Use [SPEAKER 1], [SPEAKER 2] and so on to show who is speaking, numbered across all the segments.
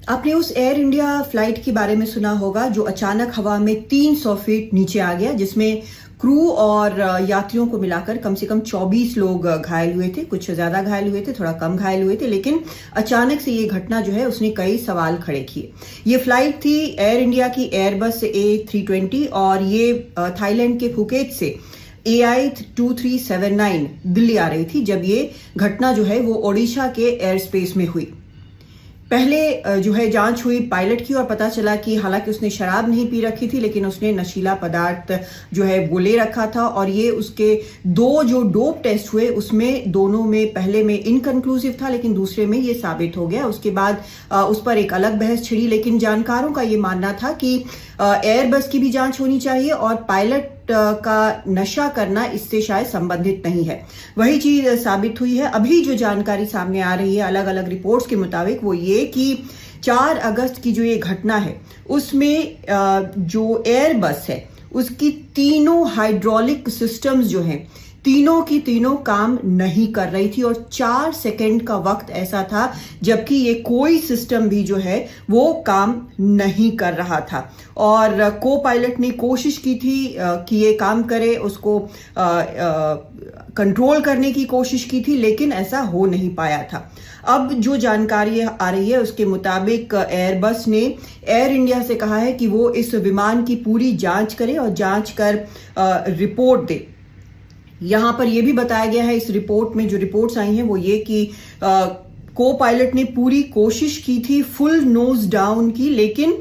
[SPEAKER 1] आपने उस air India flight के बारे में सुना होगा जो अचानक हवा में 300 फीट नीचे आ गया, जिसमें क्रू और यात्रियों को मिलाकर कम से कम 24 लोग घायल हुए थे। कुछ ज्यादा घायल हुए थे, थोड़ा कम घायल हुए थे, लेकिन अचानक से ये घटना जो है उसने कई सवाल खड़े किए। ये फ्लाइट थी एयर इंडिया की एयरबस A320 और ये थाईलैंड के फुकेत से AI2379 दिल्ली आ रही थी जब ये घटना जो है वो ओडिशा के एयर स्पेस में हुई। पहले जो है जांच हुई पायलट की और पता चला कि हालांकि उसने शराब नहीं पी रखी थी, लेकिन उसने नशीला पदार्थ जो है वो ले रखा था। और ये उसके दो जो डोप टेस्ट हुए उसमें दोनों में पहले में इनकंक्लूसिव था, लेकिन दूसरे में ये साबित हो गया। उसके बाद उस पर एक अलग बहस छिड़ी, लेकिन जानकारों का ये मानना था कि एयरबस की भी जांच होनी चाहिए और पायलट का नशा करना इससे शायद संबंधित नहीं है। वही चीज साबित हुई है। अभी जो जानकारी सामने आ रही है अलग अलग रिपोर्ट्स के मुताबिक वो ये कि 4 अगस्त की जो ये घटना है उसमें जो एयरबस है उसकी तीनों हाइड्रोलिक सिस्टम्स जो हैं तीनों की तीनों काम नहीं कर रही थी और 4 सेकंड का वक्त ऐसा था जबकि ये कोई सिस्टम भी जो है वो काम नहीं कर रहा था। और को पायलट ने कोशिश की थी कि ये काम करे, उसको कंट्रोल करने की कोशिश की थी, लेकिन ऐसा हो नहीं पाया था। अब जो जानकारी आ रही है उसके मुताबिक एयरबस ने एयर इंडिया से कहा है कि वो इस विमान की पूरी जांच करे और जांच कर रिपोर्ट दे। यहां पर यह भी बताया गया है इस रिपोर्ट में, जो रिपोर्ट्स आई हैं वो ये कि को पायलट ने पूरी कोशिश की थी फुल नोज डाउन की, लेकिन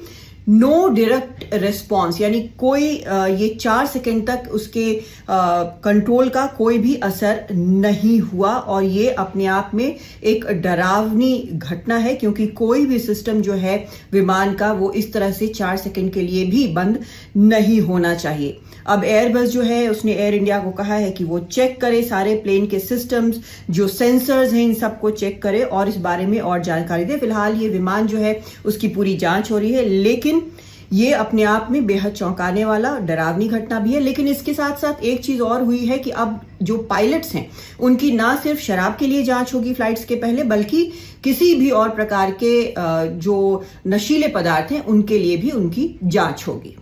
[SPEAKER 1] नो डायरेक्ट रिस्पॉन्स, यानी कोई ये 4 सेकंड तक उसके कंट्रोल का कोई भी असर नहीं हुआ। और ये अपने आप में एक डरावनी घटना है क्योंकि कोई भी सिस्टम जो है विमान का वो इस तरह से 4 सेकंड के लिए भी बंद नहीं होना चाहिए। अब एयरबस जो है उसने एयर इंडिया को कहा है कि वो चेक करे सारे प्लेन के सिस्टम्स, जो सेंसर्स हैं इन सबको चेक करे और इस बारे में और जानकारी दे। फिलहाल ये विमान जो है उसकी पूरी जांच हो रही है, लेकिन ये अपने आप में बेहद चौंकाने वाला डरावनी घटना भी है। लेकिन इसके साथ साथ एक चीज और हुई है कि अब जो पायलट्स हैं उनकी ना सिर्फ शराब के लिए जांच होगी फ्लाइट्स के पहले, बल्कि किसी भी और प्रकार के जो नशीले पदार्थ हैं उनके लिए भी उनकी जांच होगी।